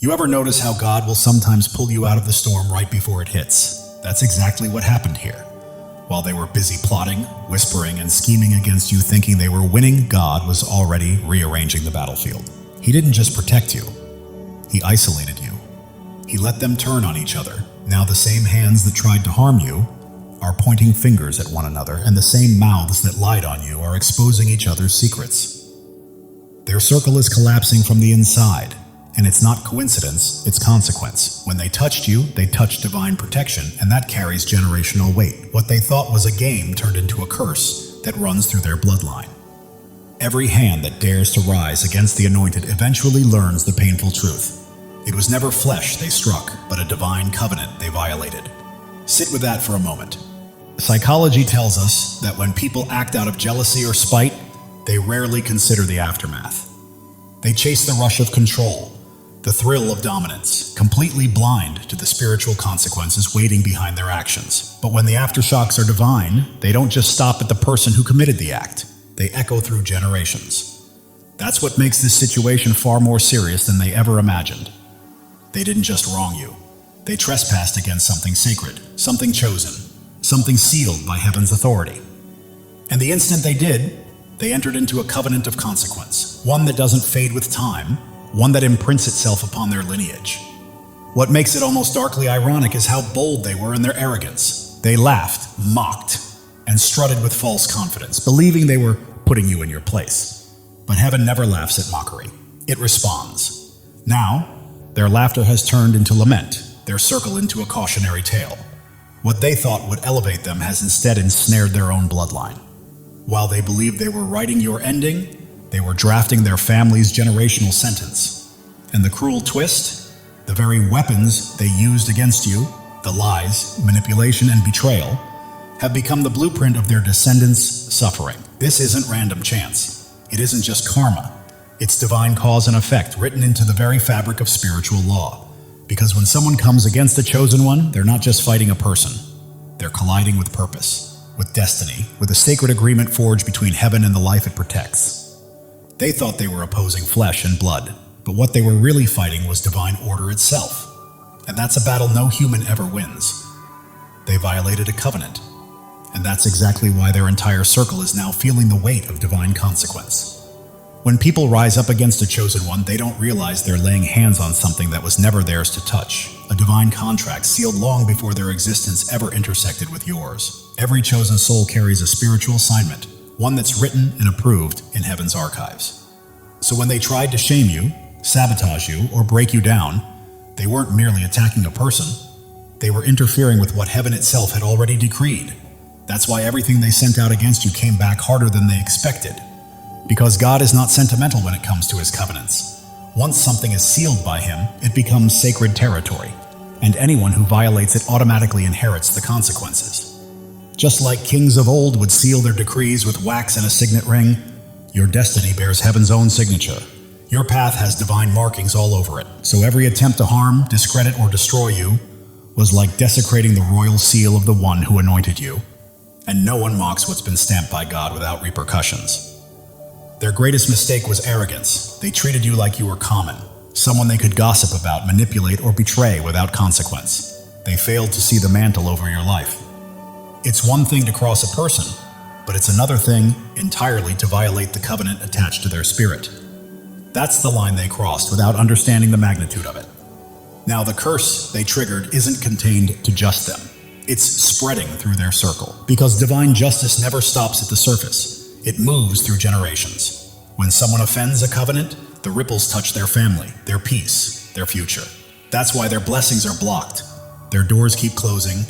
You ever notice how God will sometimes pull you out of the storm right before it hits? That's exactly what happened here. While they were busy plotting, whispering, and scheming against you thinking they were winning, God was already rearranging the battlefield. He didn't just protect you, He isolated you. He let them turn on each other. Now the same hands that tried to harm you are pointing fingers at one another, and the same mouths that lied on you are exposing each other's secrets. Their circle is collapsing from the inside, and it's not coincidence, it's consequence. When they touched you, they touched divine protection, and that carries generational weight. What they thought was a game turned into a curse that runs through their bloodline. Every hand that dares to rise against the anointed eventually learns the painful truth. It was never flesh they struck, but a divine covenant they violated. Sit with that for a moment. Psychology tells us that when people act out of jealousy or spite, they rarely consider the aftermath. They chase the rush of control, the thrill of dominance, completely blind to the spiritual consequences waiting behind their actions. But when the aftershocks are divine, they don't just stop at the person who committed the act. They echo through generations. That's what makes this situation far more serious than they ever imagined. They didn't just wrong you. They trespassed against something sacred, something chosen, something sealed by heaven's authority. And the instant they did, they entered into a covenant of consequence, one that doesn't fade with time, one that imprints itself upon their lineage. What makes it almost darkly ironic is how bold they were in their arrogance. They laughed, mocked, and strutted with false confidence, believing they were putting you in your place. But heaven never laughs at mockery. It responds. Now, their laughter has turned into lament, their circle into a cautionary tale. What they thought would elevate them has instead ensnared their own bloodline. While they believed they were writing your ending, they were drafting their family's generational sentence. And the cruel twist, the very weapons they used against you, the lies, manipulation, and betrayal, have become the blueprint of their descendants' suffering. This isn't random chance. It isn't just karma. It's divine cause and effect written into the very fabric of spiritual law. Because when someone comes against the chosen one, they're not just fighting a person. They're colliding with purpose, with destiny, with a sacred agreement forged between heaven and the life it protects. They thought they were opposing flesh and blood, but what they were really fighting was divine order itself. And that's a battle no human ever wins. They violated a covenant, and that's exactly why their entire circle is now feeling the weight of divine consequence. When people rise up against a chosen one, they don't realize they're laying hands on something that was never theirs to touch, a divine contract sealed long before their existence ever intersected with yours. Every chosen soul carries a spiritual assignment, one that's written and approved in heaven's archives. So when they tried to shame you, sabotage you, or break you down, they weren't merely attacking a person. They were interfering with what heaven itself had already decreed. That's why everything they sent out against you came back harder than they expected. Because God is not sentimental when it comes to His covenants. Once something is sealed by Him, it becomes sacred territory, and anyone who violates it automatically inherits the consequences. Just like kings of old would seal their decrees with wax and a signet ring, your destiny bears heaven's own signature. Your path has divine markings all over it, so every attempt to harm, discredit, or destroy you was like desecrating the royal seal of the one who anointed you. And no one mocks what's been stamped by God without repercussions. Their greatest mistake was arrogance. They treated you like you were common, someone they could gossip about, manipulate, or betray without consequence. They failed to see the mantle over your life. It's one thing to cross a person, but it's another thing entirely to violate the covenant attached to their spirit. That's the line they crossed without understanding the magnitude of it. Now, the curse they triggered isn't contained to just them. It's spreading through their circle, because divine justice never stops at the surface. It moves through generations. When someone offends a covenant, the ripples touch their family, their peace, their future. That's why their blessings are blocked, their doors keep closing,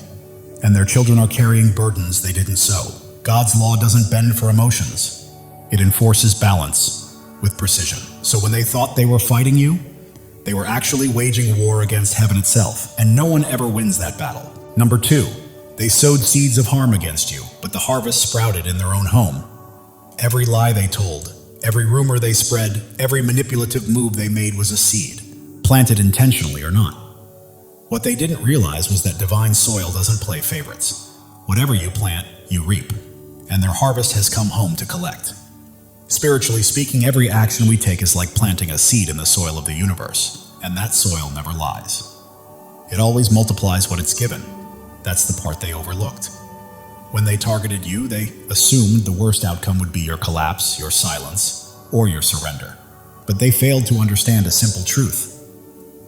and their children are carrying burdens they didn't sow. God's law doesn't bend for emotions. It enforces balance with precision. So when they thought they were fighting you, they were actually waging war against heaven itself, and no one ever wins that battle. Number 2, they sowed seeds of harm against you, but the harvest sprouted in their own home. Every lie they told, every rumor they spread, every manipulative move they made was a seed, planted intentionally or not. What they didn't realize was that divine soil doesn't play favorites. Whatever you plant, you reap, and their harvest has come home to collect. Spiritually speaking, every action we take is like planting a seed in the soil of the universe. and that soil never lies. It always multiplies what it's given. That's the part they overlooked. When they targeted you, they assumed the worst outcome would be your collapse, your silence, or your surrender. But they failed to understand a simple truth.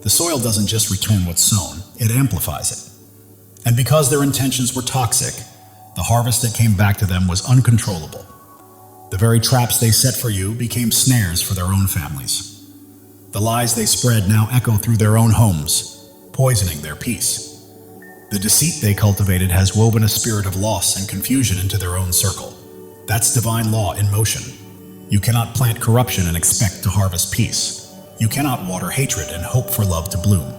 The soil doesn't just return what's sown, it amplifies it. And because their intentions were toxic, the harvest that came back to them was uncontrollable. The very traps they set for you became snares for their own families. The lies they spread now echo through their own homes, poisoning their peace. The deceit they cultivated has woven a spirit of loss and confusion into their own circle. That's divine law in motion. You cannot plant corruption and expect to harvest peace. You cannot water hatred and hope for love to bloom.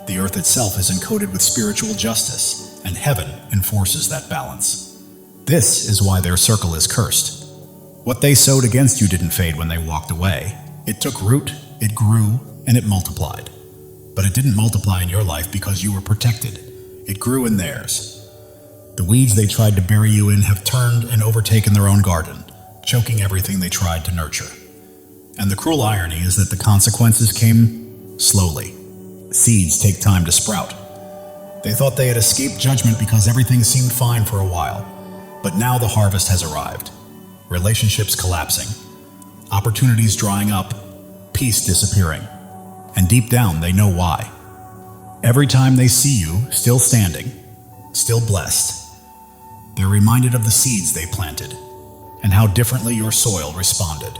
The earth itself is encoded with spiritual justice, and heaven enforces that balance. This is why their circle is cursed. What they sowed against you didn't fade when they walked away. It took root, it grew, and it multiplied. But it didn't multiply in your life because you were protected. It grew in theirs. The weeds they tried to bury you in have turned and overtaken their own garden, choking everything they tried to nurture. And the cruel irony is that the consequences came slowly. Seeds take time to sprout. They thought they had escaped judgment because everything seemed fine for a while. But now the harvest has arrived. Relationships collapsing, opportunities drying up, peace disappearing. And deep down, they know why. Every time they see you, still standing, still blessed, they're reminded of the seeds they planted and how differently your soil responded.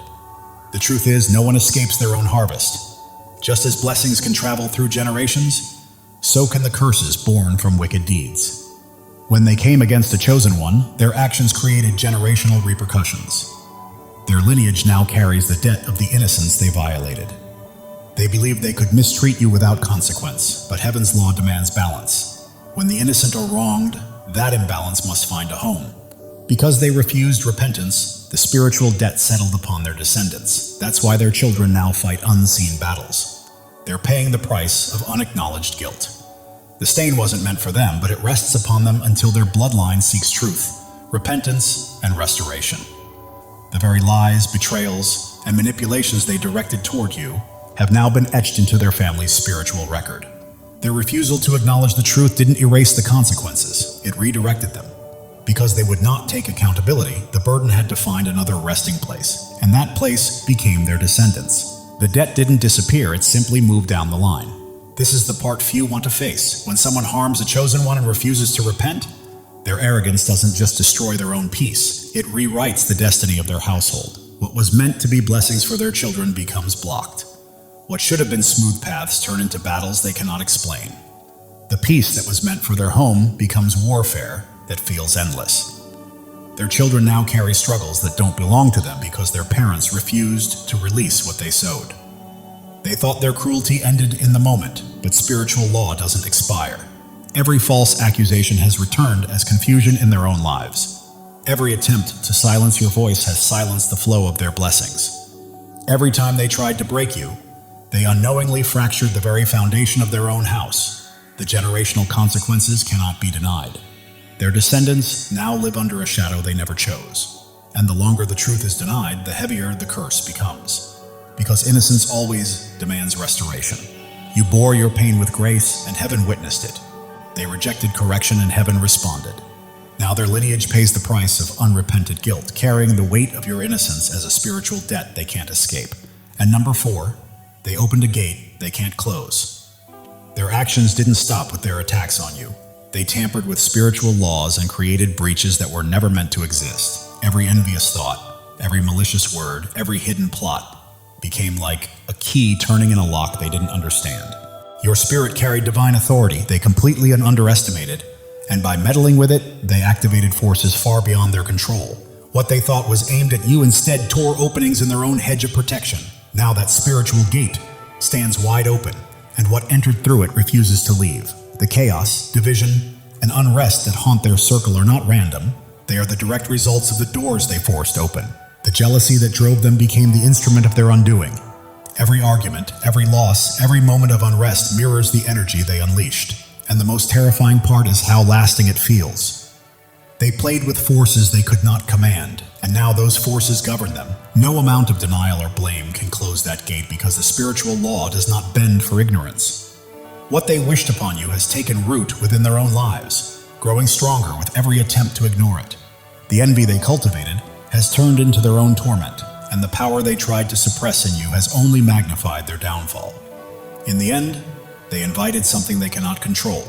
The truth is, no one escapes their own harvest. Just as blessings can travel through generations, so can the curses born from wicked deeds. When they came against a chosen one, their actions created generational repercussions. Their lineage now carries the debt of the innocence they violated. They believed they could mistreat you without consequence, but heaven's law demands balance. When the innocent are wronged, that imbalance must find a home. Because they refused repentance, the spiritual debt settled upon their descendants. That's why their children now fight unseen battles. They're paying the price of unacknowledged guilt. The stain wasn't meant for them, but it rests upon them until their bloodline seeks truth, repentance, and restoration. The very lies, betrayals, and manipulations they directed toward you have now been etched into their family's spiritual record. Their refusal to acknowledge the truth didn't erase the consequences, it redirected them. Because they would not take accountability, the burden had to find another resting place, and that place became their descendants. The debt didn't disappear, it simply moved down the line. This is the part few want to face. When someone harms a chosen one and refuses to repent, their arrogance doesn't just destroy their own peace, it rewrites the destiny of their household. What was meant to be blessings for their children becomes blocked. What should have been smooth paths turn into battles they cannot explain. The peace that was meant for their home becomes warfare that feels endless. Their children now carry struggles that don't belong to them because their parents refused to release what they sowed. They thought their cruelty ended in the moment, but spiritual law doesn't expire. Every false accusation has returned as confusion in their own lives. Every attempt to silence your voice has silenced the flow of their blessings. Every time they tried to break you, they unknowingly fractured the very foundation of their own house. The generational consequences cannot be denied. Their descendants now live under a shadow they never chose. And the longer the truth is denied, the heavier the curse becomes. Because innocence always demands restoration. You bore your pain with grace, and heaven witnessed it. They rejected correction, and heaven responded. Now their lineage pays the price of unrepented guilt, carrying the weight of your innocence as a spiritual debt they can't escape. And number 4, they opened a gate they can't close. Their actions didn't stop with their attacks on you. They tampered with spiritual laws and created breaches that were never meant to exist. Every envious thought, every malicious word, every hidden plot became like a key turning in a lock they didn't understand. Your spirit carried divine authority they completely underestimated, and by meddling with it, they activated forces far beyond their control. What they thought was aimed at you instead tore openings in their own hedge of protection. Now that spiritual gate stands wide open, and what entered through it refuses to leave. The chaos, division, and unrest that haunt their circle are not random. They are the direct results of the doors they forced open. The jealousy that drove them became the instrument of their undoing. Every argument, every loss, every moment of unrest mirrors the energy they unleashed. And the most terrifying part is how lasting it feels. They played with forces they could not command, and now those forces govern them. No amount of denial or blame can close that gate because the spiritual law does not bend for ignorance. What they wished upon you has taken root within their own lives, growing stronger with every attempt to ignore it. The envy they cultivated has turned into their own torment, and the power they tried to suppress in you has only magnified their downfall. In the end, they invited something they cannot control,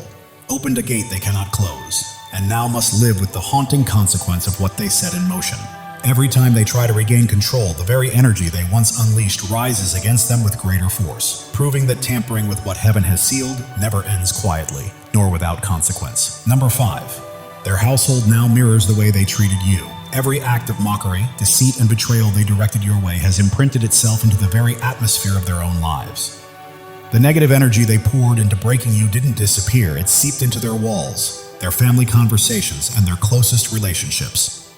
opened a gate they cannot close, and now must live with the haunting consequence of what they set in motion. Every time they try to regain control, the very energy they once unleashed rises against them with greater force, proving that tampering with what heaven has sealed never ends quietly, nor without consequence. Number 5. Their household now mirrors the way they treated you. Every act of mockery, deceit, and betrayal they directed your way has imprinted itself into the very atmosphere of their own lives. The negative energy they poured into breaking you didn't disappear, it seeped into their walls, their family conversations, and their closest relationships.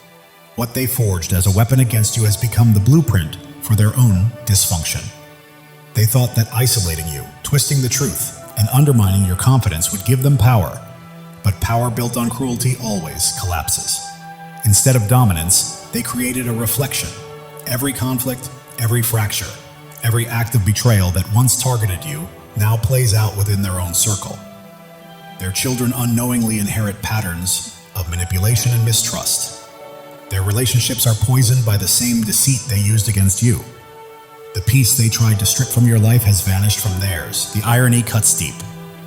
What they forged as a weapon against you has become the blueprint for their own dysfunction. They thought that isolating you, twisting the truth, and undermining your confidence would give them power, but power built on cruelty always collapses. Instead of dominance, they created a reflection. Every conflict, every fracture, every act of betrayal that once targeted you now plays out within their own circle. Their children unknowingly inherit patterns of manipulation and mistrust. Their relationships are poisoned by the same deceit they used against you. The peace they tried to strip from your life has vanished from theirs. The irony cuts deep.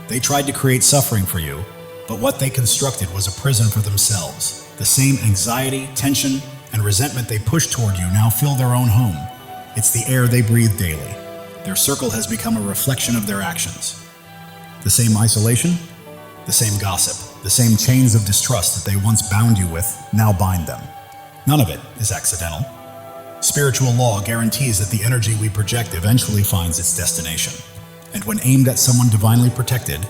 They tried to create suffering for you, but what they constructed was a prison for themselves. The same anxiety, tension, and resentment they pushed toward you now fill their own home. It's the air they breathe daily. Their circle has become a reflection of their actions. The same isolation, the same gossip, the same chains of distrust that they once bound you with now bind them. None of it is accidental. Spiritual law guarantees that the energy we project eventually finds its destination. And when aimed at someone divinely protected,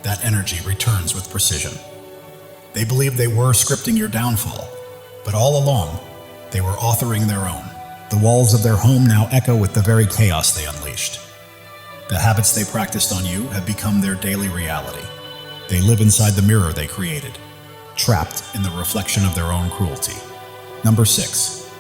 that energy returns with precision. They believed they were scripting your downfall, but all along, they were authoring their own. The walls of their home now echo with the very chaos they unleashed. The habits they practiced on you have become their daily reality. They live inside the mirror they created, trapped in the reflection of their own cruelty. Number 6.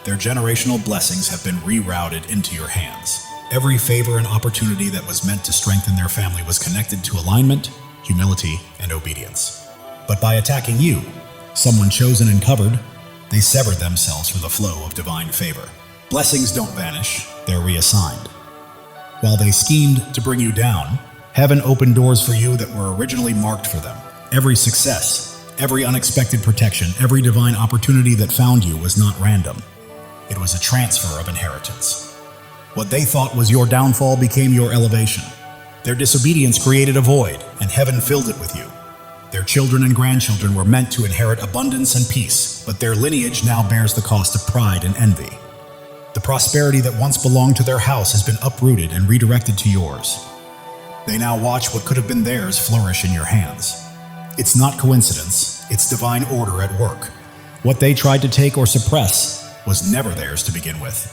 Their generational blessings have been rerouted into your hands. Every favor and opportunity that was meant to strengthen their family was connected to alignment, humility, and obedience. But by attacking you, someone chosen and covered, they severed themselves from the flow of divine favor. Blessings don't vanish, they're reassigned. While they schemed to bring you down, heaven opened doors for you that were originally marked for them. Every success, every unexpected protection, every divine opportunity that found you was not random. It was a transfer of inheritance. What they thought was your downfall became your elevation. Their disobedience created a void, and heaven filled it with you. Their children and grandchildren were meant to inherit abundance and peace, but their lineage now bears the cost of pride and envy. The prosperity that once belonged to their house has been uprooted and redirected to yours. They now watch what could have been theirs flourish in your hands. It's not coincidence, it's divine order at work. What they tried to take or suppress was never theirs to begin with.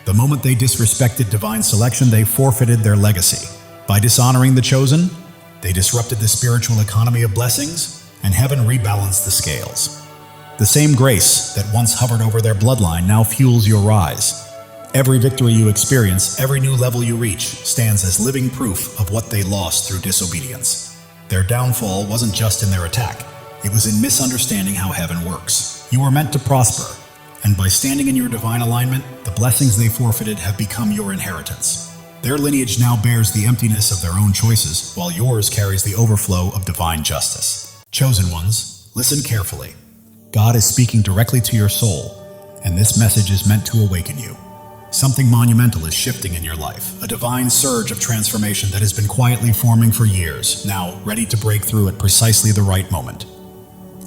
The moment they disrespected divine selection, they forfeited their legacy. By dishonoring the chosen, they disrupted the spiritual economy of blessings, and heaven rebalanced the scales. The same grace that once hovered over their bloodline now fuels your rise. Every victory you experience, every new level you reach, stands as living proof of what they lost through disobedience. Their downfall wasn't just in their attack, it was in misunderstanding how heaven works. You were meant to prosper, and by standing in your divine alignment, the blessings they forfeited have become your inheritance. Their lineage now bears the emptiness of their own choices, while yours carries the overflow of divine justice. Chosen ones, listen carefully. God is speaking directly to your soul, and this message is meant to awaken you. Something monumental is shifting in your life, a divine surge of transformation that has been quietly forming for years, now ready to break through at precisely the right moment.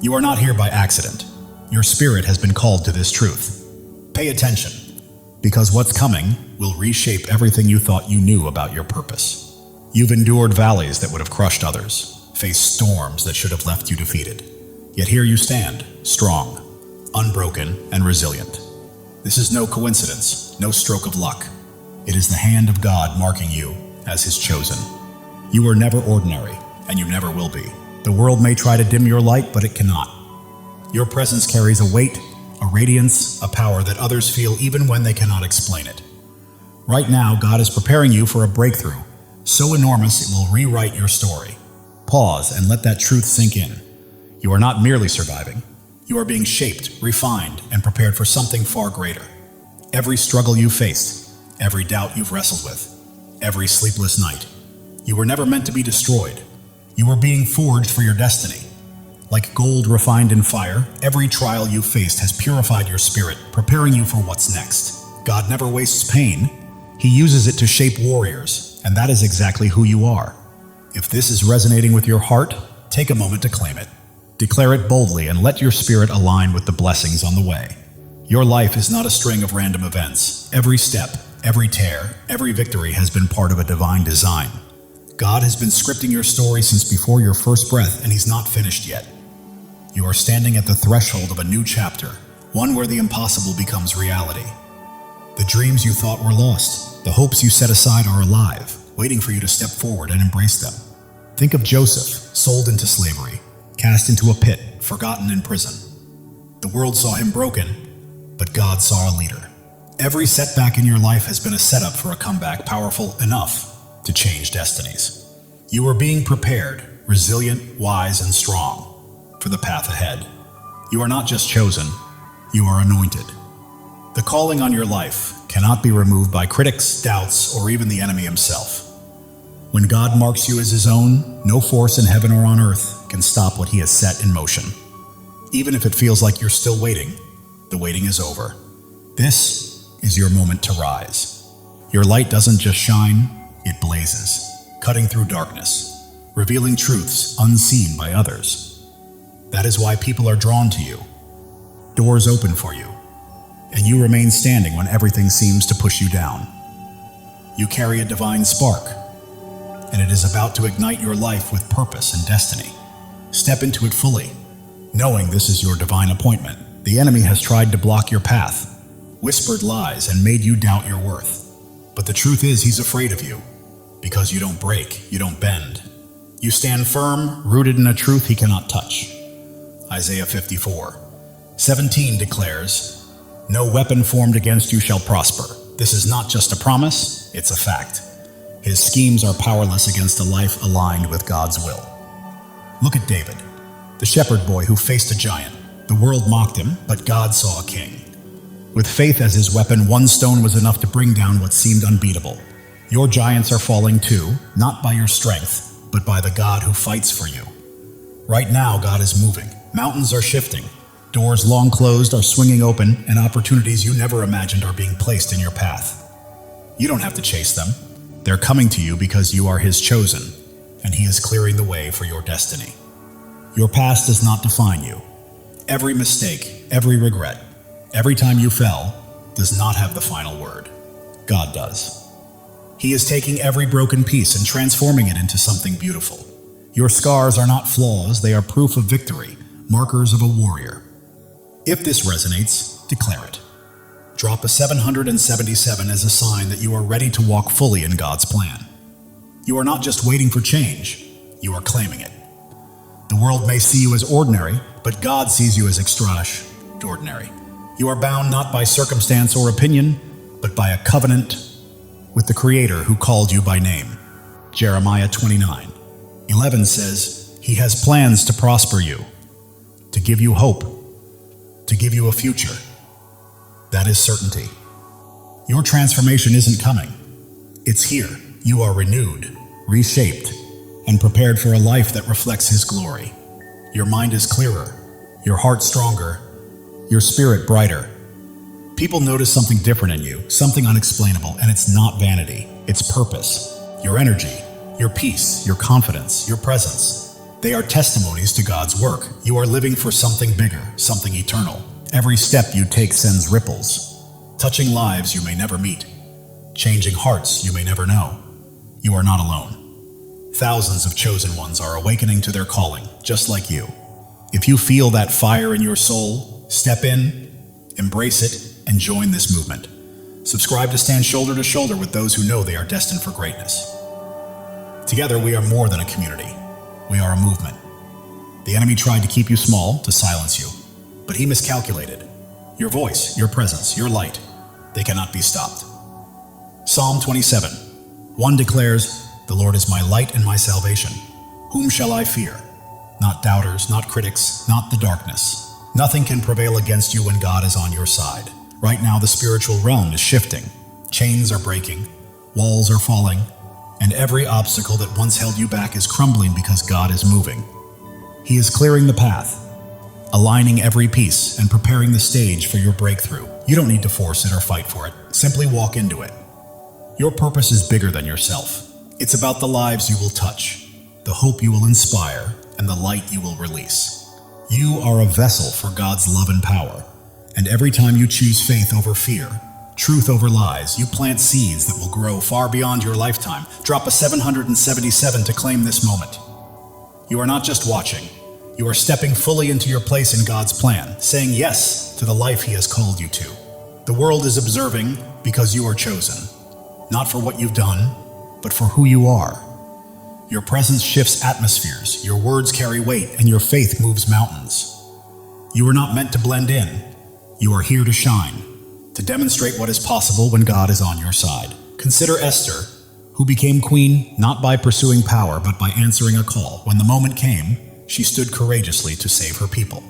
You are not here by accident. Your spirit has been called to this truth. Pay attention, because what's coming will reshape everything you thought you knew about your purpose. You've endured valleys that would have crushed others, faced storms that should have left you defeated. Yet here you stand, strong, unbroken, and resilient. This is no coincidence, no stroke of luck. It is the hand of God marking you as His chosen. You are never ordinary, and you never will be. The world may try to dim your light, but it cannot. Your presence carries a weight, a radiance, a power that others feel even when they cannot explain it. Right now, God is preparing you for a breakthrough, so enormous it will rewrite your story. Pause and let that truth sink in. You are not merely surviving. You are being shaped, refined, and prepared for something far greater. Every struggle you faced, every doubt you've wrestled with, every sleepless night, you were never meant to be destroyed. You were being forged for your destiny. Like gold refined in fire, every trial you faced has purified your spirit, preparing you for what's next. God never wastes pain. He uses it to shape warriors, and that is exactly who you are. If this is resonating with your heart, take a moment to claim it. Declare it boldly and let your spirit align with the blessings on the way. Your life is not a string of random events. Every step, every tear, every victory has been part of a divine design. God has been scripting your story since before your first breath, and He's not finished yet. You are standing at the threshold of a new chapter, one where the impossible becomes reality. The dreams you thought were lost, the hopes you set aside are alive, waiting for you to step forward and embrace them. Think of Joseph, sold into slavery, cast into a pit, forgotten in prison. The world saw him broken, but God saw a leader. Every setback in your life has been a setup for a comeback powerful enough to change destinies. You are being prepared, resilient, wise, and strong for the path ahead. You are not just chosen, you are anointed. The calling on your life cannot be removed by critics, doubts, or even the enemy himself. When God marks you as His own, no force in heaven or on earth can stop what He has set in motion. Even if it feels like you're still waiting, the waiting is over. This is your moment to rise. Your light doesn't just shine, it blazes, cutting through darkness, revealing truths unseen by others. That is why people are drawn to you. Doors open for you, and you remain standing when everything seems to push you down. You carry a divine spark, and it is about to ignite your life with purpose and destiny. Step into it fully, knowing this is your divine appointment. The enemy has tried to block your path, whispered lies, and made you doubt your worth. But the truth is, he's afraid of you, because you don't break, you don't bend. You stand firm, rooted in a truth he cannot touch. Isaiah 54:17 declares, "No weapon formed against you shall prosper." This is not just a promise, it's a fact. His schemes are powerless against a life aligned with God's will. Look at David, the shepherd boy who faced a giant. The world mocked him, but God saw a king. With faith as his weapon, one stone was enough to bring down what seemed unbeatable. Your giants are falling too, not by your strength, but by the God who fights for you. Right now, God is moving. Mountains are shifting. Doors long closed are swinging open, and opportunities you never imagined are being placed in your path. You don't have to chase them. They're coming to you because you are His chosen, and He is clearing the way for your destiny. Your past does not define you. Every mistake, every regret, every time you fell, does not have the final word. God does. He is taking every broken piece and transforming it into something beautiful. Your scars are not flaws, they are proof of victory, markers of a warrior. If this resonates, declare it. Drop a 777 as a sign that you are ready to walk fully in God's plan. You are not just waiting for change, you are claiming it. The world may see you as ordinary, but God sees you as extraordinary. You are bound not by circumstance or opinion, but by a covenant with the Creator who called you by name. Jeremiah 29:11 says, "He has plans to prosper you, to give you hope, to give you a future." That is certainty. Your transformation isn't coming. It's here. You are renewed, reshaped, and prepared for a life that reflects His glory. Your mind is clearer, your heart stronger, your spirit brighter. People notice something different in you, something unexplainable, and it's not vanity, it's purpose. Your energy, your peace, your confidence, your presence. They are testimonies to God's work. You are living for something bigger, something eternal. Every step you take sends ripples, touching lives you may never meet, changing hearts you may never know. You are not alone. Thousands of chosen ones are awakening to their calling, just like you. If you feel that fire in your soul, step in, embrace it, and join this movement. Subscribe to stand shoulder to shoulder with those who know they are destined for greatness. Together, we are more than a community. We are a movement. The enemy tried to keep you small, to silence you, but he miscalculated. Your voice, your presence, your light, they cannot be stopped. Psalm 27. 1 declares, "The Lord is my light and my salvation. Whom shall I fear?" Not doubters, not critics, not the darkness. Nothing can prevail against you when God is on your side. Right now, the spiritual realm is shifting. Chains are breaking, walls are falling, and every obstacle that once held you back is crumbling because God is moving. He is clearing the path, aligning every piece and preparing the stage for your breakthrough. You don't need to force it or fight for it. Simply walk into it. Your purpose is bigger than yourself. It's about the lives you will touch, the hope you will inspire, and the light you will release. You are a vessel for God's love and power, and every time you choose faith over fear, truth over lies, you plant seeds that will grow far beyond your lifetime. Drop a 777 to claim this moment. You are not just watching. You are stepping fully into your place in God's plan, saying yes to the life He has called you to. The world is observing because you are chosen, not for what you've done, but for who you are. Your presence shifts atmospheres, your words carry weight, and your faith moves mountains. You are not meant to blend in. You are here to shine, to demonstrate what is possible when God is on your side. Consider Esther, who became queen not by pursuing power, but by answering a call. When the moment came, she stood courageously to save her people.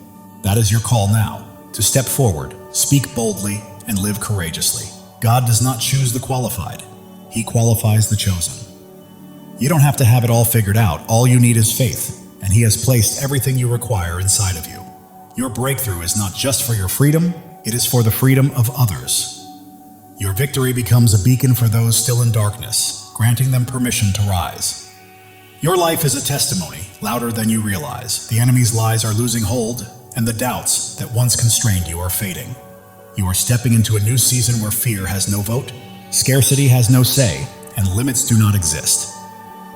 That is your call now, to step forward, speak boldly, and live courageously. God does not choose the qualified. He qualifies the chosen. You don't have to have it all figured out. All you need is faith, and He has placed everything you require inside of you. Your breakthrough is not just for your freedom, it is for the freedom of others. Your victory becomes a beacon for those still in darkness, granting them permission to rise. Your life is a testimony, louder than you realize. The enemy's lies are losing hold, and the doubts that once constrained you are fading. You are stepping into a new season where fear has no vote, scarcity has no say, and limits do not exist.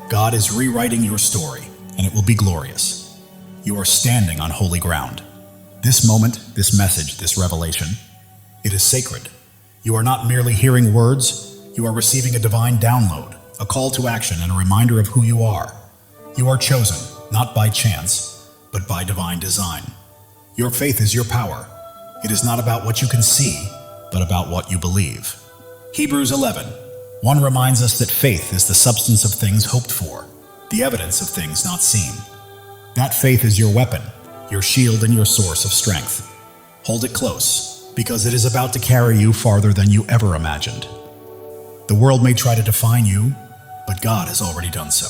God is rewriting your story, and it will be glorious. You are standing on holy ground. This moment, this message, this revelation, it is sacred. You are not merely hearing words, you are receiving a divine download, a call to action, and a reminder of who you are. You are chosen, not by chance, but by divine design. Your faith is your power. It is not about what you can see, but about what you believe. Hebrews 11:1 reminds us that faith is the substance of things hoped for, the evidence of things not seen. That faith is your weapon, your shield, and your source of strength. Hold it close, because it is about to carry you farther than you ever imagined. The world may try to define you, but God has already done so.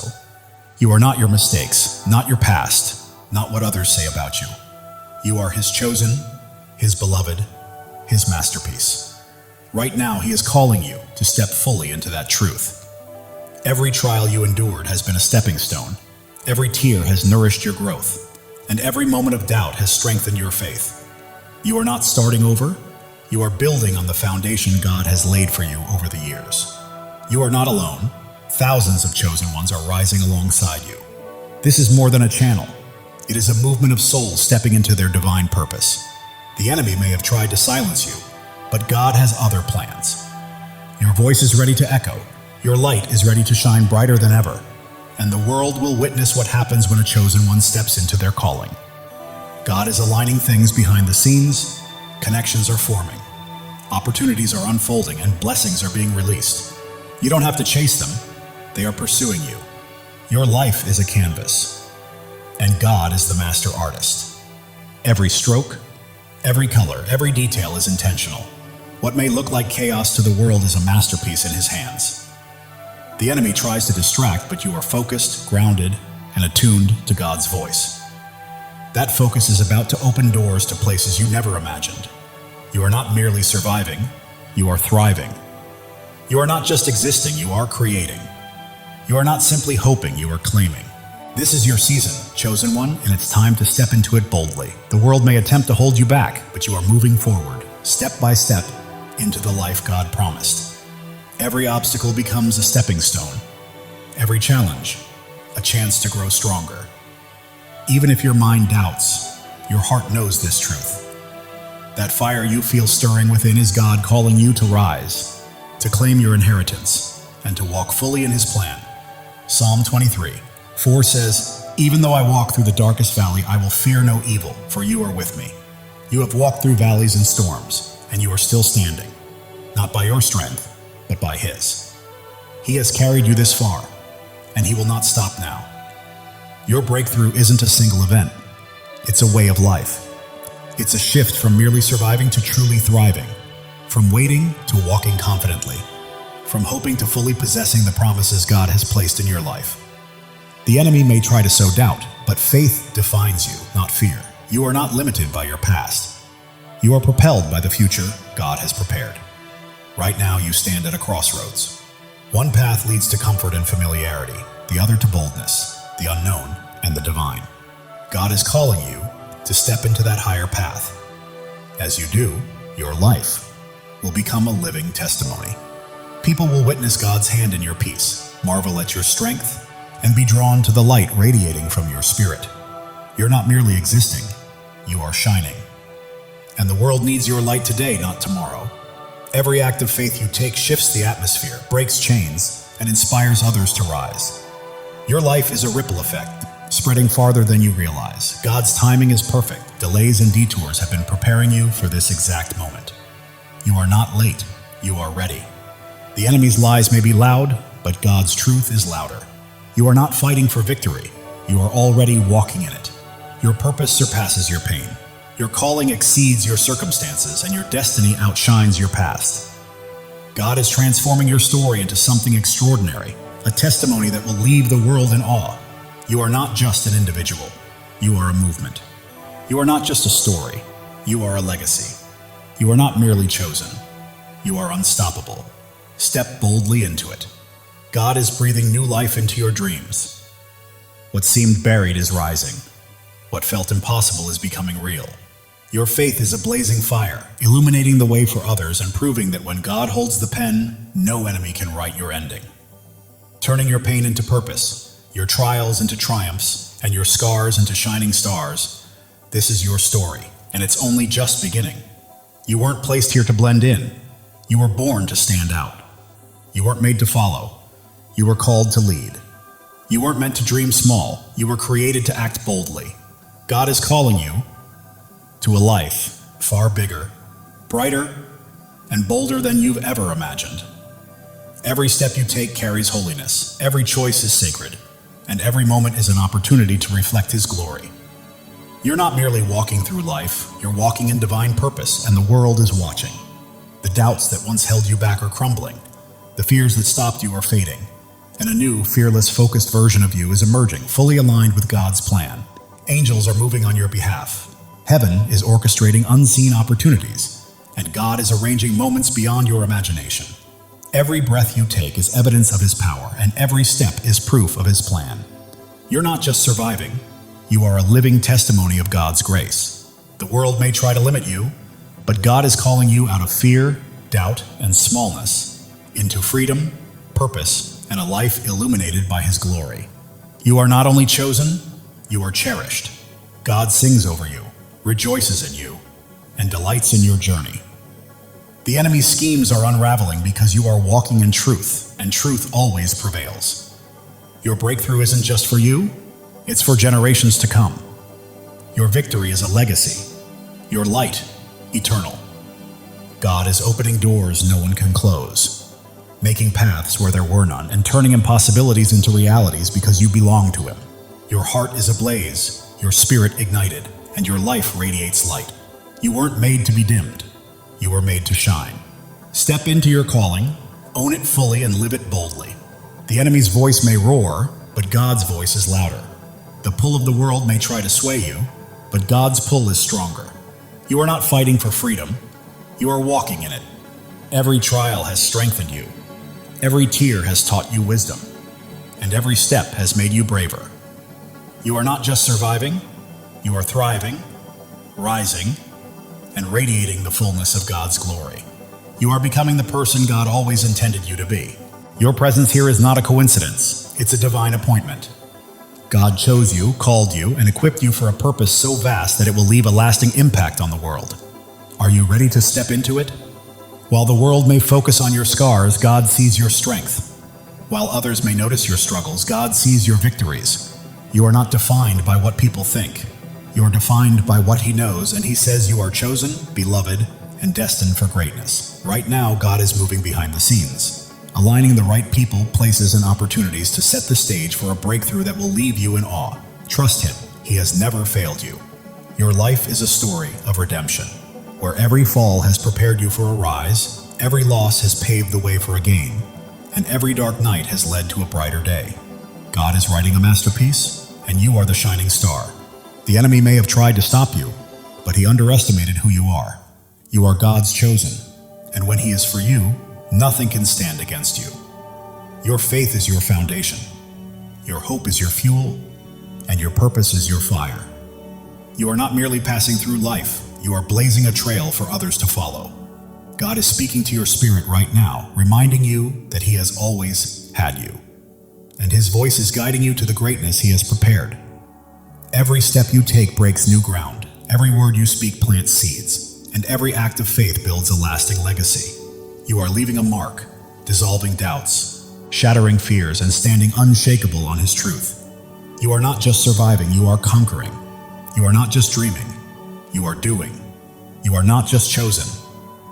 You are not your mistakes, not your past, not what others say about you. You are His chosen, His beloved, His masterpiece. Right now, He is calling you to step fully into that truth. Every trial you endured has been a stepping stone. Every tear has nourished your growth, and every moment of doubt has strengthened your faith. You are not starting over. You are building on the foundation God has laid for you over the years. You are not alone. Thousands of chosen ones are rising alongside you. This is more than a channel. It is a movement of souls stepping into their divine purpose. The enemy may have tried to silence you, but God has other plans. Your voice is ready to echo. Your light is ready to shine brighter than ever, and the world will witness what happens when a chosen one steps into their calling. God is aligning things behind the scenes. Connections are forming. Opportunities are unfolding, and blessings are being released. You don't have to chase them. They are pursuing you. Your life is a canvas, and God is the master artist. Every stroke, every color, every detail is intentional. What may look like chaos to the world is a masterpiece in His hands. The enemy tries to distract, but you are focused, grounded, and attuned to God's voice. That focus is about to open doors to places you never imagined. You are not merely surviving, you are thriving. You are not just existing, you are creating. You are not simply hoping, you are claiming. This is your season, chosen one, and it's time to step into it boldly. The world may attempt to hold you back, but you are moving forward, step by step, into the life God promised. Every obstacle becomes a stepping stone. Every challenge, a chance to grow stronger. Even if your mind doubts, your heart knows this truth. That fire you feel stirring within is God calling you to rise, to claim your inheritance, and to walk fully in His plan. Psalm 23:4 says, "Even though I walk through the darkest valley, I will fear no evil, for you are with me. You have walked through valleys and storms, and you are still standing, not by your strength, but by His. He has carried you this far, and He will not stop now. Your breakthrough isn't a single event. It's a way of life. It's a shift from merely surviving to truly thriving, from waiting to walking confidently, from hoping to fully possessing the promises God has placed in your life. The enemy may try to sow doubt, but faith defines you, not fear. You are not limited by your past. You are propelled by the future God has prepared. Right now, you stand at a crossroads. One path leads to comfort and familiarity, the other to boldness, the unknown, and the divine. God is calling you to step into that higher path. As you do, your life will become a living testimony. People will witness God's hand in your peace, marvel at your strength, and be drawn to the light radiating from your spirit. You're not merely existing, you are shining. And the world needs your light today, not tomorrow. Every act of faith you take shifts the atmosphere, breaks chains, and inspires others to rise. Your life is a ripple effect, spreading farther than you realize. God's timing is perfect. Delays and detours have been preparing you for this exact moment. You are not late, you are ready. The enemy's lies may be loud, but God's truth is louder. You are not fighting for victory, you are already walking in it. Your purpose surpasses your pain. Your calling exceeds your circumstances, and your destiny outshines your past. God is transforming your story into something extraordinary, a testimony that will leave the world in awe. You are not just an individual, you are a movement. You are not just a story, you are a legacy. You are not merely chosen, you are unstoppable. Step boldly into it. God is breathing new life into your dreams. What seemed buried is rising. What felt impossible is becoming real. Your faith is a blazing fire, illuminating the way for others and proving that when God holds the pen, no enemy can write your ending. Turning your pain into purpose, your trials into triumphs, and your scars into shining stars, this is your story, and it's only just beginning. You weren't placed here to blend in. You were born to stand out. You weren't made to follow. You were called to lead. You weren't meant to dream small. You were created to act boldly. God is calling you to a life far bigger, brighter, and bolder than you've ever imagined. Every step you take carries holiness. Every choice is sacred, and every moment is an opportunity to reflect His glory. You're not merely walking through life, you're walking in divine purpose, and the world is watching. The doubts that once held you back are crumbling. The fears that stopped you are fading, and a new, fearless, focused version of you is emerging, fully aligned with God's plan. Angels are moving on your behalf. Heaven is orchestrating unseen opportunities, and God is arranging moments beyond your imagination. Every breath you take is evidence of His power, and every step is proof of His plan. You're not just surviving, you are a living testimony of God's grace. The world may try to limit you, but God is calling you out of fear, doubt, and smallness into freedom, purpose, and a life illuminated by His glory. You are not only chosen, you are cherished. God sings over you, rejoices in you, and delights in your journey. The enemy's schemes are unraveling because you are walking in truth, and truth always prevails. Your breakthrough isn't just for you, it's for generations to come. Your victory is a legacy, your light eternal. God is opening doors no one can close, making paths where there were none, and turning impossibilities into realities because you belong to Him. Your heart is ablaze, your spirit ignited, and your life radiates light. You weren't made to be dimmed. You were made to shine. Step into your calling, own it fully, and live it boldly. The enemy's voice may roar, but God's voice is louder. The pull of the world may try to sway you, but God's pull is stronger. You are not fighting for freedom. You are walking in it. Every trial has strengthened you. Every tear has taught you wisdom, and every step has made you braver. You are not just surviving, you are thriving, rising, and radiating the fullness of God's glory. You are becoming the person God always intended you to be. Your presence here is not a coincidence, it's a divine appointment. God chose you, called you, and equipped you for a purpose so vast that it will leave a lasting impact on the world. Are you ready to step into it? While the world may focus on your scars, God sees your strength. While others may notice your struggles, God sees your victories. You are not defined by what people think. You're defined by what He knows, and He says you are chosen, beloved, and destined for greatness. Right now, God is moving behind the scenes, aligning the right people, places, and opportunities to set the stage for a breakthrough that will leave you in awe. Trust Him. He has never failed you. Your life is a story of redemption, where every fall has prepared you for a rise, every loss has paved the way for a gain, and every dark night has led to a brighter day. God is writing a masterpiece, and you are the shining star. The enemy may have tried to stop you, but he underestimated who you are. You are God's chosen, and when He is for you, nothing can stand against you. Your faith is your foundation. Your hope is your fuel, and your purpose is your fire. You are not merely passing through life, you are blazing a trail for others to follow. God is speaking to your spirit right now, reminding you that He has always had you, and His voice is guiding you to the greatness He has prepared. Every step you take breaks new ground, every word you speak plants seeds, and every act of faith builds a lasting legacy. You are leaving a mark, dissolving doubts, shattering fears, and standing unshakable on His truth. You are not just surviving, you are conquering. You are not just dreaming, you are doing. You are not just chosen,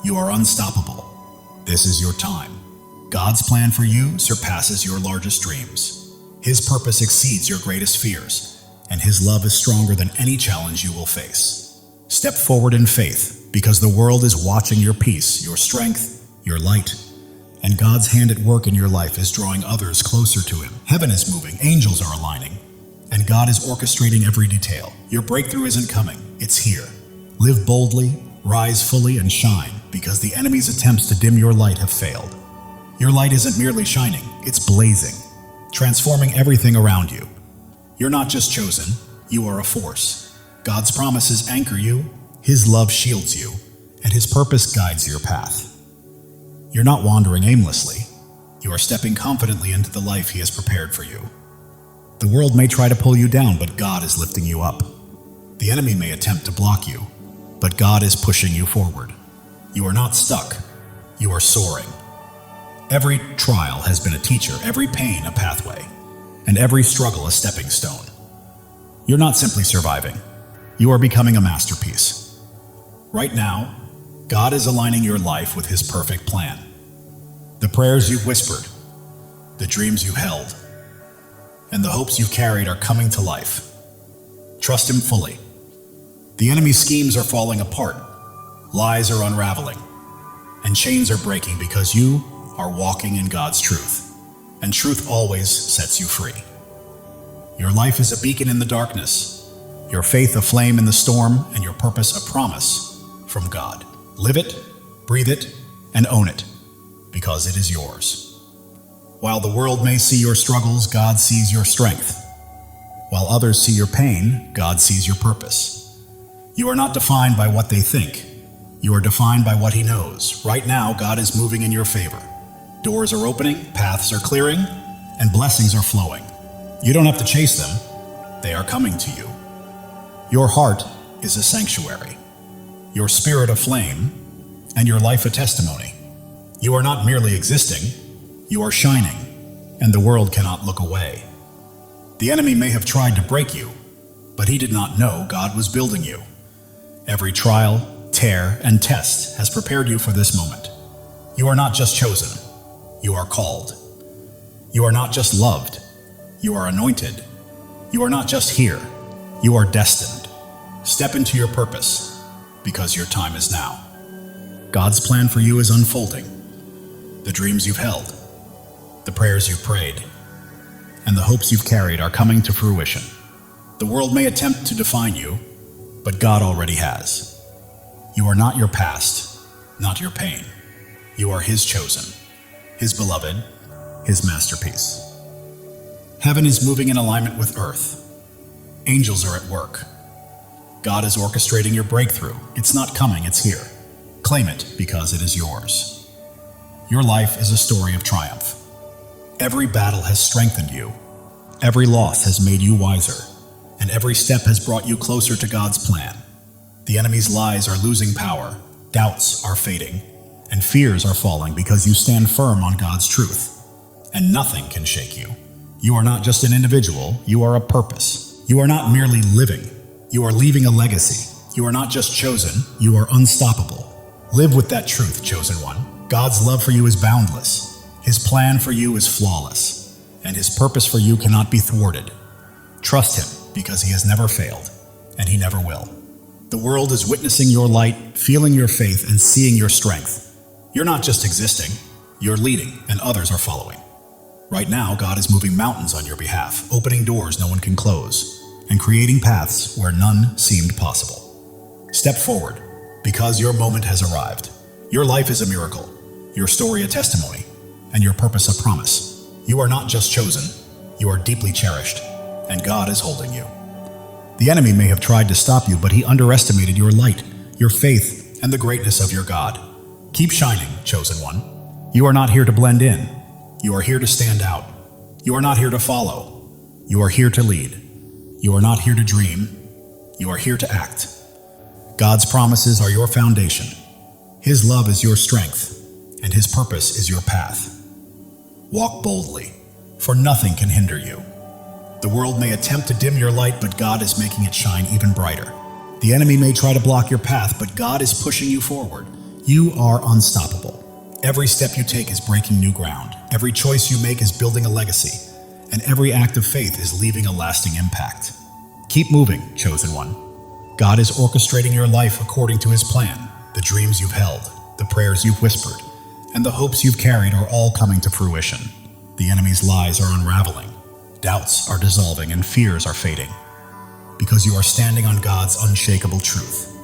you are unstoppable. This is your time. God's plan for you surpasses your largest dreams. His purpose exceeds your greatest fears, and His love is stronger than any challenge you will face. Step forward in faith, because the world is watching your peace, your strength, your light, and God's hand at work in your life is drawing others closer to Him. Heaven is moving, angels are aligning, and God is orchestrating every detail. Your breakthrough isn't coming, it's here. Live boldly, rise fully, and shine, because the enemy's attempts to dim your light have failed. Your light isn't merely shining, it's blazing, transforming everything around you. You're not just chosen, you are a force. God's promises anchor you, His love shields you, and His purpose guides your path. You're not wandering aimlessly, you are stepping confidently into the life He has prepared for you. The world may try to pull you down, but God is lifting you up. The enemy may attempt to block you, but God is pushing you forward. You are not stuck, you are soaring. Every trial has been a teacher, every pain a pathway, and every struggle a stepping stone. You're not simply surviving, you are becoming a masterpiece. Right now, God is aligning your life with His perfect plan. The prayers you've whispered, the dreams you held, and the hopes you've carried are coming to life. Trust Him fully. The enemy's schemes are falling apart, lies are unraveling, and chains are breaking because you are walking in God's truth, and truth always sets you free. Your life is a beacon in the darkness, your faith a flame in the storm, and your purpose a promise from God. Live it, breathe it, and own it, because it is yours. While the world may see your struggles, God sees your strength. While others see your pain, God sees your purpose. You are not defined by what they think. You are defined by what He knows. Right now, God is moving in your favor. Doors are opening, paths are clearing, and blessings are flowing. You don't have to chase them. They are coming to you. Your heart is a sanctuary, your spirit a flame, and your life a testimony. You are not merely existing, you are shining, and the world cannot look away. The enemy may have tried to break you, but he did not know God was building you. Every trial, tear, and test has prepared you for this moment. You are not just chosen, you are called. You are not just loved, you are anointed. You are not just here, you are destined. Step into your purpose, because your time is now. God's plan for you is unfolding. The dreams you've held, the prayers you've prayed, and the hopes you've carried are coming to fruition. The world may attempt to define you, but God already has. You are not your past, not your pain. You are His chosen, His beloved, His masterpiece. Heaven is moving in alignment with earth. Angels are at work. God is orchestrating your breakthrough. It's not coming, it's here. Claim it because it is yours. Your life is a story of triumph. Every battle has strengthened you. Every loss has made you wiser. And every step has brought you closer to God's plan. The enemy's lies are losing power, doubts are fading, and fears are falling because you stand firm on God's truth. And nothing can shake you. You are not just an individual, you are a purpose. You are not merely living, You are leaving a legacy. You are not just chosen, you are unstoppable. Live with that truth, chosen one. God's love for you is boundless. His plan for you is flawless. And his purpose for you cannot be thwarted. Trust him, because he has never failed, and he never will. The world is witnessing your light, feeling your faith, and seeing your strength. You're not just existing, you're leading, and others are following. Right now, God is moving mountains on your behalf, opening doors no one can close, and creating paths where none seemed possible. Step forward, because your moment has arrived. Your life is a miracle, your story a testimony, and your purpose a promise. You are not just chosen, you are deeply cherished, and God is holding you. The enemy may have tried to stop you, but he underestimated your light, your faith, and the greatness of your God. Keep shining, chosen one. You are not here to blend in. You are here to stand out. You are not here to follow. You are here to lead. You are not here to dream. You are here to act. God's promises are your foundation. His love is your strength, and his purpose is your path. Walk boldly, for nothing can hinder you. The world may attempt to dim your light, but God is making it shine even brighter. The enemy may try to block your path, but God is pushing you forward. You are unstoppable. Every step you take is breaking new ground. Every choice you make is building a legacy, and every act of faith is leaving a lasting impact. Keep moving, chosen one. God is orchestrating your life according to his plan. The dreams you've held, the prayers you've whispered, and the hopes you've carried are all coming to fruition. The enemy's lies are unraveling. Doubts are dissolving and fears are fading, because you are standing on God's unshakable truth.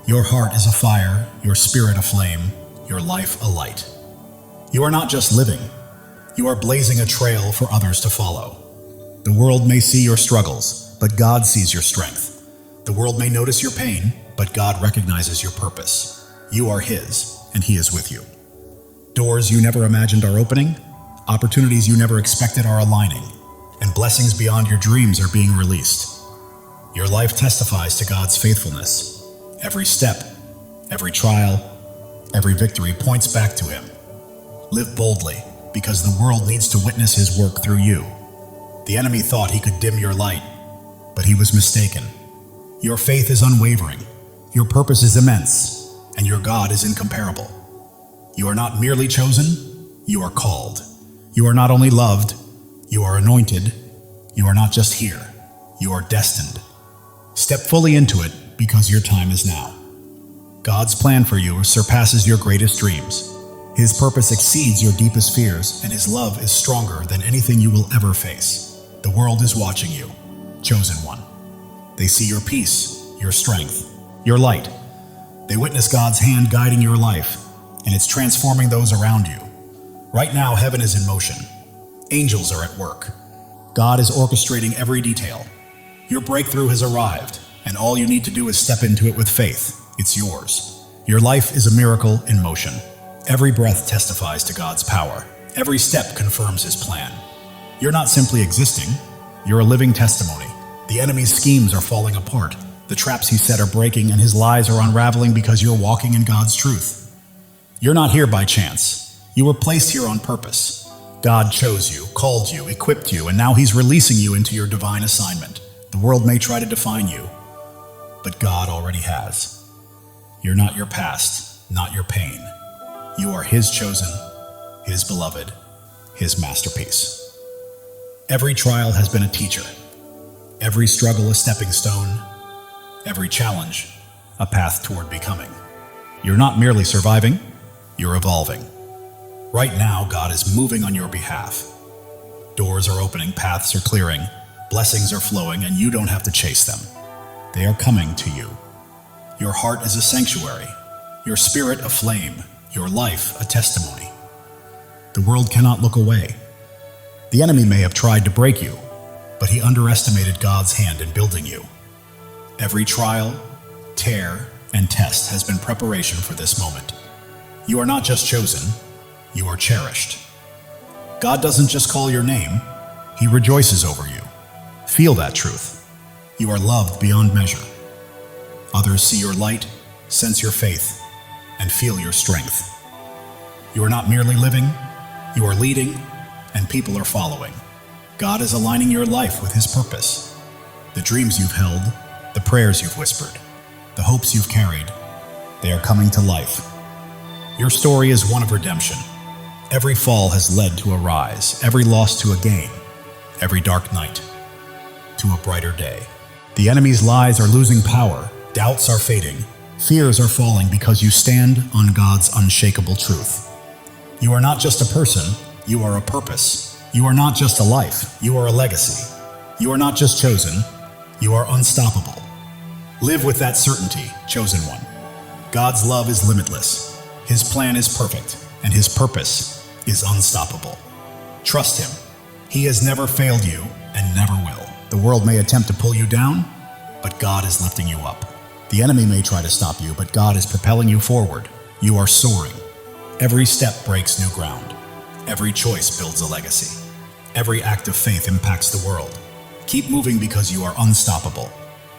Your heart is afire, your spirit aflame, your life a light. You are not just living, you are blazing a trail for others to follow. The world may see your struggles, but God sees your strength. The world may notice your pain, but God recognizes your purpose. You are his, and he is with you. Doors you never imagined are opening, opportunities you never expected are aligning, and blessings beyond your dreams are being released. Your life testifies to God's faithfulness. Every step, every trial, every victory points back to him. Live boldly, because the world needs to witness his work through you. The enemy thought he could dim your light, but he was mistaken. Your faith is unwavering, your purpose is immense, and your God is incomparable. You are not merely chosen, you are called. You are not only loved, you are anointed. You are not just here, you are destined. Step fully into it, because your time is now. God's plan for you surpasses your greatest dreams. His purpose exceeds your deepest fears, and his love is stronger than anything you will ever face. The world is watching you, chosen one. They see your peace, your strength, your light. They witness God's hand guiding your life, and it's transforming those around you. Right now, heaven is in motion. Angels are at work. God is orchestrating every detail. Your breakthrough has arrived, and all you need to do is step into it with faith. It's yours. Your life is a miracle in motion. Every breath testifies to God's power. Every step confirms his plan. You're not simply existing, you're a living testimony. The enemy's schemes are falling apart. The traps he set are breaking, and his lies are unraveling because you're walking in God's truth. You're not here by chance. You were placed here on purpose. God chose you, called you, equipped you, and now he's releasing you into your divine assignment. The world may try to define you, but God already has. You're not your past, not your pain. You are his chosen, his beloved, his masterpiece. Every trial has been a teacher. Every struggle a stepping stone. Every challenge a path toward becoming. You're not merely surviving, you're evolving. Right now, God is moving on your behalf. Doors are opening, paths are clearing, blessings are flowing, and you don't have to chase them. They are coming to you. Your heart is a sanctuary, your spirit a flame, your life a testimony. The world cannot look away. The enemy may have tried to break you, but he underestimated God's hand in building you. Every trial, tear, and test has been preparation for this moment. You are not just chosen, you are cherished. God doesn't just call your name, he rejoices over you. Feel that truth. You are loved beyond measure. Others see your light, sense your faith, and feel your strength. You are not merely living, you are leading, and people are following. God is aligning your life with his purpose. The dreams you've held, The prayers you've whispered, the hopes you've carried, they are coming to life. Your story is one of redemption. Every fall has led to a rise, every loss to a gain, every dark night to a brighter day. The enemy's lies are losing power, doubts are fading, fears are falling because you stand on God's unshakable truth. You are not just a person, you are a purpose. You are not just a life, you are a legacy. You are not just chosen, you are unstoppable. Live with that certainty, chosen one. God's love is limitless, His plan is perfect, and His purpose is unstoppable. Trust Him. He has never failed you and never will. The world may attempt to pull you down, but God is lifting you up. The enemy may try to stop you, but God is propelling you forward. You are soaring. Every step breaks new ground. Every choice builds a legacy. Every act of faith impacts the world. Keep moving because you are unstoppable.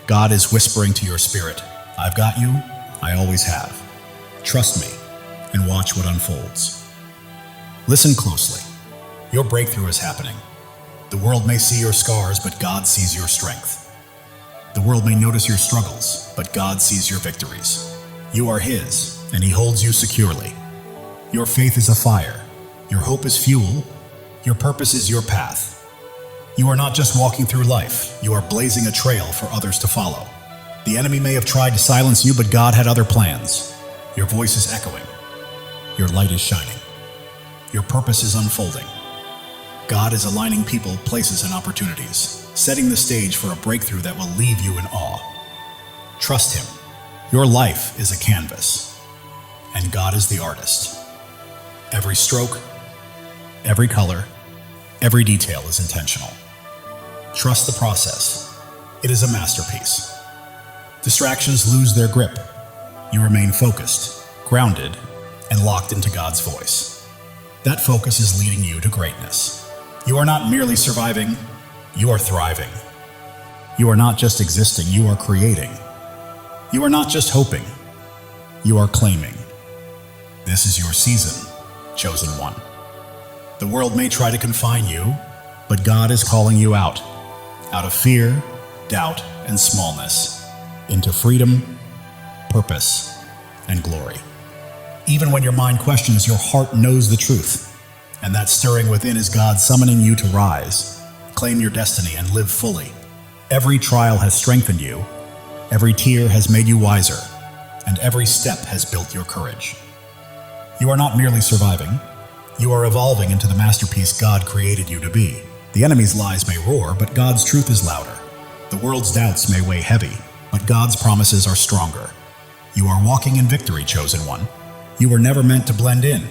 God is whispering to your spirit, I've got you, I always have. Trust me, and watch what unfolds. Listen closely. Your breakthrough is happening. The world may see your scars, but God sees your strength. The world may notice your struggles, but God sees your victories. You are His, and He holds you securely. Your faith is a fire. Your hope is fuel. Your purpose is your path. You are not just walking through life, you are blazing a trail for others to follow. The enemy may have tried to silence you, but God had other plans. Your voice is echoing. Your light is shining. Your purpose is unfolding. God is aligning people, places, and opportunities, setting the stage for a breakthrough that will leave you in awe. Trust Him. Your life is a canvas, and God is the artist. Every stroke, every color, every detail is intentional. Trust the process. It is a masterpiece. Distractions lose their grip. You remain focused, grounded, and locked into God's voice. That focus is leading you to greatness. You are not merely surviving, you are thriving. You are not just existing, you are creating. You are not just hoping, you are claiming. This is your season, chosen one. The world may try to confine you, but God is calling you out of fear, doubt, and smallness, into freedom, purpose, and glory. Even when your mind questions, your heart knows the truth, and that stirring within is God summoning you to rise, claim your destiny, and live fully. Every trial has strengthened you, every tear has made you wiser, and every step has built your courage. You are not merely surviving, you are evolving into the masterpiece God created you to be. The enemy's lies may roar, but God's truth is louder. The world's doubts may weigh heavy, but God's promises are stronger. You are walking in victory, chosen one. You were never meant to blend in.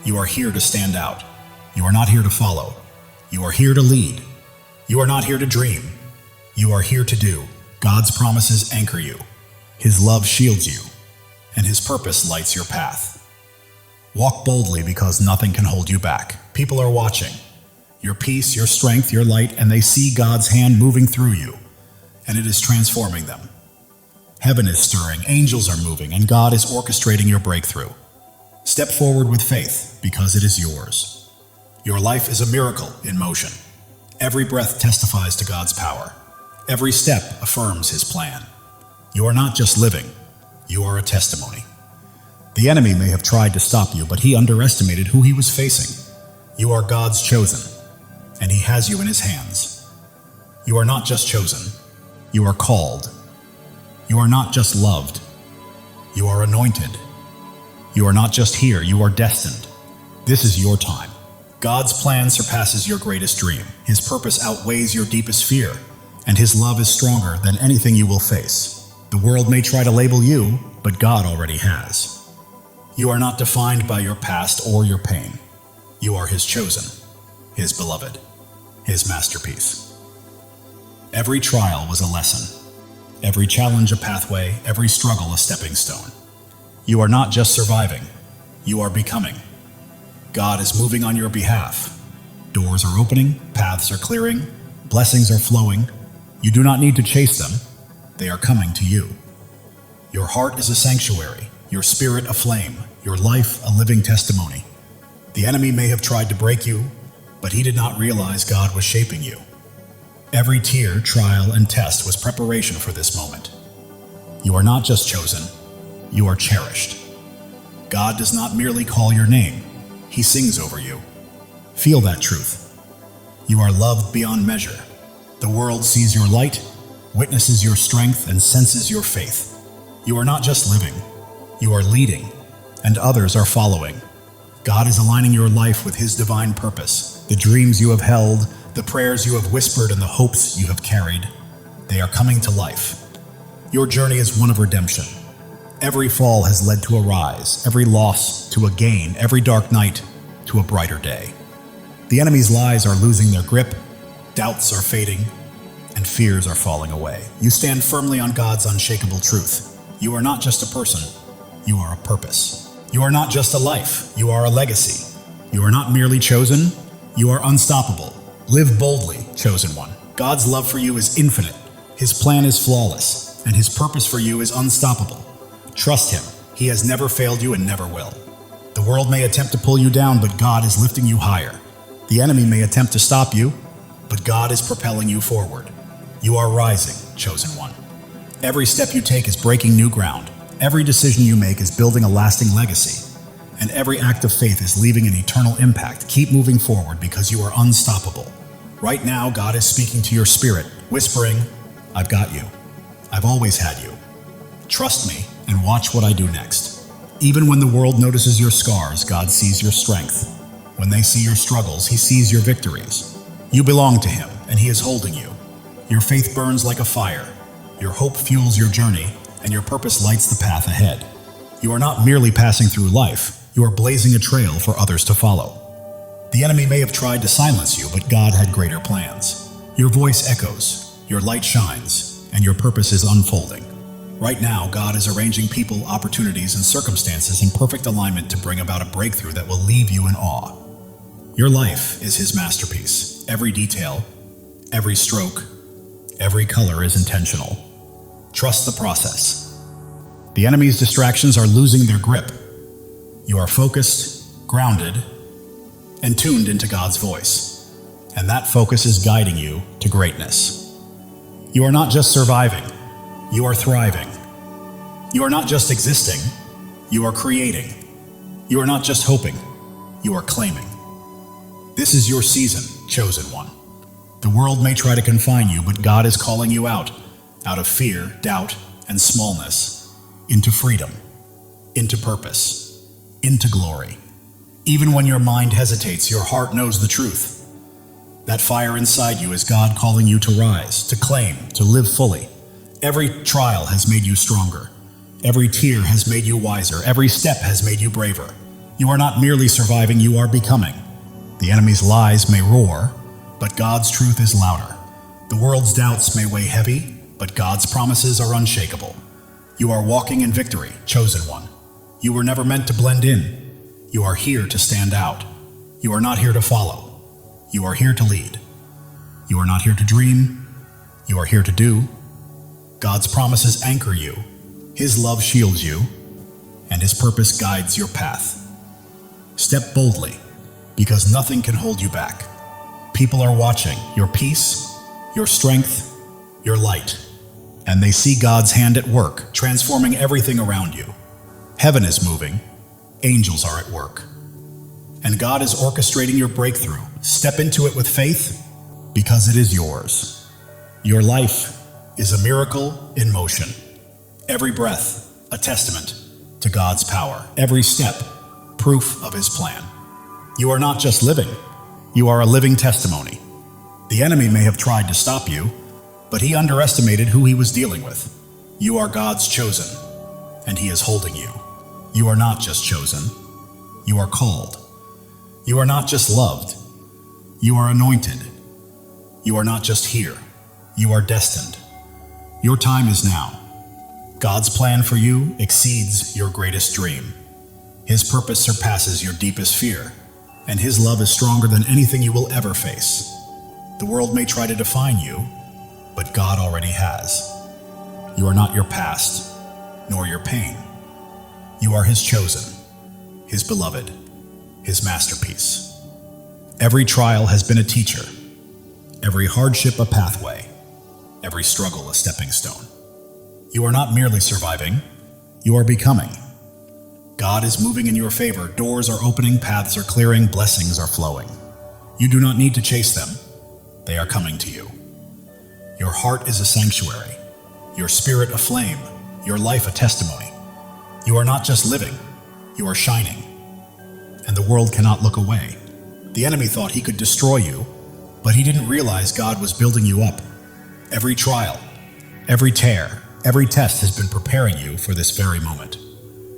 You are here to stand out. You are not here to follow. You are here to lead. You are not here to dream. You are here to do. God's promises anchor you. His love shields you, and His purpose lights your path. Walk boldly because nothing can hold you back. People are watching. Your peace, your strength, your light, and they see God's hand moving through you, and it is transforming them. Heaven is stirring, angels are moving, and God is orchestrating your breakthrough. Step forward with faith, because it is yours. Your life is a miracle in motion. Every breath testifies to God's power. Every step affirms His plan. You are not just living, you are a testimony. The enemy may have tried to stop you, but he underestimated who he was facing. You are God's chosen, and He has you in His hands. You are not just chosen, you are called. You are not just loved, you are anointed. You are not just here, you are destined. This is your time. God's plan surpasses your greatest dream. His purpose outweighs your deepest fear, and His love is stronger than anything you will face. The world may try to label you, but God already has. You are not defined by your past or your pain. You are His chosen, His beloved, His masterpiece. Every trial was a lesson. Every challenge a pathway, every struggle a stepping stone. You are not just surviving, you are becoming. God is moving on your behalf. Doors are opening, paths are clearing, blessings are flowing. You do not need to chase them, they are coming to you. Your heart is a sanctuary, your spirit a flame, your life a living testimony. The enemy may have tried to break you, but he did not realize God was shaping you. Every tear, trial, and test was preparation for this moment. You are not just chosen, you are cherished. God does not merely call your name, He sings over you. Feel that truth. You are loved beyond measure. The world sees your light, witnesses your strength, and senses your faith. You are not just living, you are leading, and others are following. God is aligning your life with His divine purpose. The dreams you have held, the prayers you have whispered, and the hopes you have carried, they are coming to life. Your journey is one of redemption. Every fall has led to a rise, every loss to a gain, every dark night to a brighter day. The enemy's lies are losing their grip, doubts are fading, and fears are falling away. You stand firmly on God's unshakable truth. You are not just a person, you are a purpose. You are not just a life, you are a legacy. You are not merely chosen, you are unstoppable. Live boldly, chosen one. God's love for you is infinite, His plan is flawless, and His purpose for you is unstoppable. Trust Him, He has never failed you and never will. The world may attempt to pull you down, but God is lifting you higher. The enemy may attempt to stop you, but God is propelling you forward. You are rising, chosen one. Every step you take is breaking new ground. Every decision you make is building a lasting legacy. And every act of faith is leaving an eternal impact. Keep moving forward because you are unstoppable. Right now, God is speaking to your spirit, whispering, I've got you. I've always had you. Trust me and watch what I do next. Even when the world notices your scars, God sees your strength. When they see your struggles, He sees your victories. You belong to Him, and He is holding you. Your faith burns like a fire. Your hope fuels your journey, and your purpose lights the path ahead. You are not merely passing through life, you are blazing a trail for others to follow. The enemy may have tried to silence you, but God had greater plans. Your voice echoes, your light shines, and your purpose is unfolding. Right now, God is arranging people, opportunities, and circumstances in perfect alignment to bring about a breakthrough that will leave you in awe. Your life is His masterpiece. Every detail, every stroke, every color is intentional. Trust the process. The enemy's distractions are losing their grip. You are focused, grounded, and tuned into God's voice. And that focus is guiding you to greatness. You are not just surviving, you are thriving. You are not just existing, you are creating. You are not just hoping, you are claiming. This is your season, chosen one. The world may try to confine you, but God is calling you out of fear, doubt, and smallness, into freedom, into purpose, into glory. Even when your mind hesitates, your heart knows the truth. That fire inside you is God calling you to rise, to claim, to live fully. Every trial has made you stronger. Every tear has made you wiser. Every step has made you braver. You are not merely surviving, you are becoming. The enemy's lies may roar, but God's truth is louder. The world's doubts may weigh heavy, but God's promises are unshakable. You are walking in victory, chosen one. You were never meant to blend in. You are here to stand out. You are not here to follow. You are here to lead. You are not here to dream. You are here to do. God's promises anchor you. His love shields you, and His purpose guides your path. Step boldly, because nothing can hold you back. People are watching your peace, your strength, your light, and they see God's hand at work, transforming everything around you. Heaven is moving, angels are at work, and God is orchestrating your breakthrough. Step into it with faith, because it is yours. Your life is a miracle in motion. Every breath, a testament to God's power. Every step, proof of His plan. You are not just living, you are a living testimony. The enemy may have tried to stop you, but he underestimated who he was dealing with. You are God's chosen, and He is holding you. You are not just chosen, you are called. You are not just loved, you are anointed. You are not just here, you are destined. Your time is now. God's plan for you exceeds your greatest dream. His purpose surpasses your deepest fear, and His love is stronger than anything you will ever face. The world may try to define you, but God already has. You are not your past, nor your pain. You are His chosen, His beloved, His masterpiece. Every trial has been a teacher. every hardship a pathway, every struggle a stepping stone. You are not merely surviving, you are becoming. God is moving in your favor, doors are opening, paths are clearing, blessings are flowing. You do not need to chase them, they are coming to you. Your heart is a sanctuary, your spirit a flame, your life a testimony. You are not just living, you are shining. And the world cannot look away. The enemy thought he could destroy you, but he didn't realize God was building you up. Every trial, every tear, every test has been preparing you for this very moment.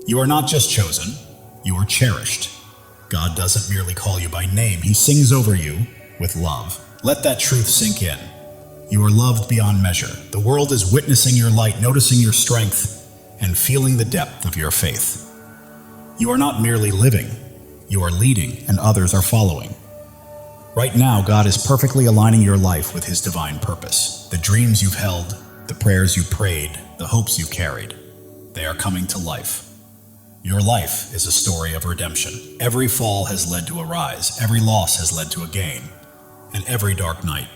You are not just chosen, you are cherished. God doesn't merely call you by name, he sings over you with love. Let that truth sink in. You are loved beyond measure. The world is witnessing your light, noticing your strength, and feeling the depth of your faith. You are not merely living, you are leading, and others are following. Right now, God is perfectly aligning your life with his divine purpose. The dreams you've held, the prayers you prayed, the hopes you carried, they are coming to life. Your life is a story of redemption. Every fall has led to a rise, every loss has led to a gain, and every dark night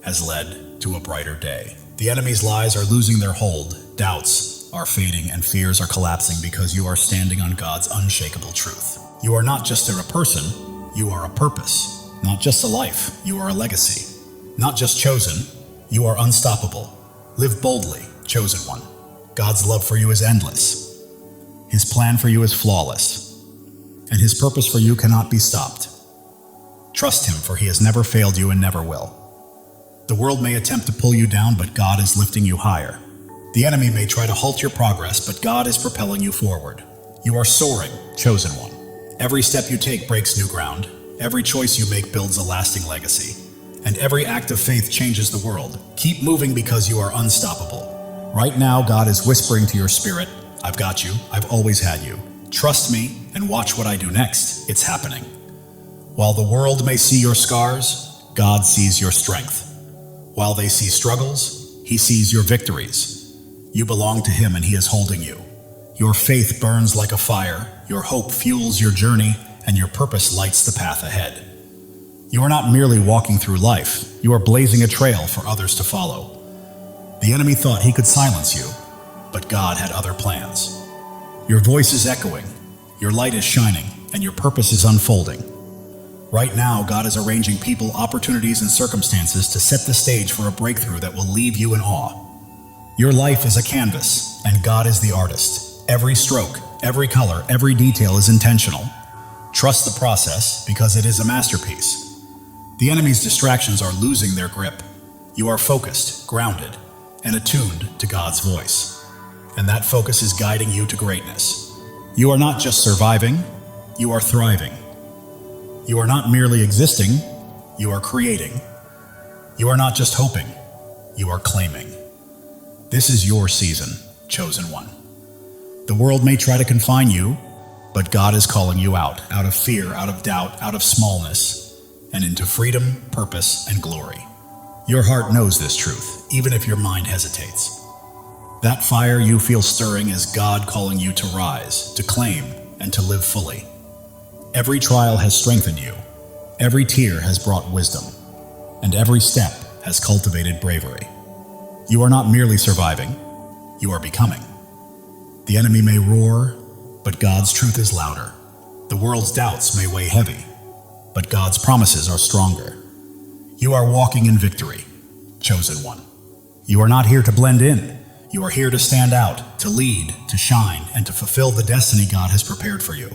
has led to a brighter day. The enemy's lies are losing their hold, doubts are fading, and fears are collapsing because you are standing on God's unshakable truth. You are not just a person, you are a purpose. Not just a life, you are a legacy. Not just chosen, you are unstoppable. Live boldly, chosen one. God's love for you is endless. His plan for you is flawless. And his purpose for you cannot be stopped. Trust him, for he has never failed you and never will. The world may attempt to pull you down, but God is lifting you higher. The enemy may try to halt your progress, but God is propelling you forward. You are soaring, chosen one. Every step you take breaks new ground. Every choice you make builds a lasting legacy. And every act of faith changes the world. Keep moving because you are unstoppable. Right now, God is whispering to your spirit, I've got you, I've always had you. Trust me and watch what I do next. It's happening. While the world may see your scars, God sees your strength. While they see struggles, he sees your victories. You belong to him and he is holding you. Your faith burns like a fire, your hope fuels your journey, and your purpose lights the path ahead. You are not merely walking through life, you are blazing a trail for others to follow. The enemy thought he could silence you, but God had other plans. Your voice is echoing, your light is shining, and your purpose is unfolding. Right now, God is arranging people, opportunities, and circumstances to set the stage for a breakthrough that will leave you in awe. Your life is a canvas, and God is the artist. Every stroke, every color, every detail is intentional. Trust the process because it is a masterpiece. The enemy's distractions are losing their grip. You are focused, grounded, and attuned to God's voice. And that focus is guiding you to greatness. You are not just surviving, you are thriving. You are not merely existing, you are creating. You are not just hoping, you are claiming. This is your season, chosen one. The world may try to confine you, but God is calling you out of fear, out of doubt, out of smallness, and into freedom, purpose, and glory. Your heart knows this truth, even if your mind hesitates. That fire you feel stirring is God calling you to rise, to claim, and to live fully. Every trial has strengthened you, every tear has brought wisdom, and every step has cultivated bravery. You are not merely surviving, you are becoming. The enemy may roar, but God's truth is louder. The world's doubts may weigh heavy, but God's promises are stronger. You are walking in victory, chosen one. You are not here to blend in. You are here to stand out, to lead, to shine, and to fulfill the destiny God has prepared for you.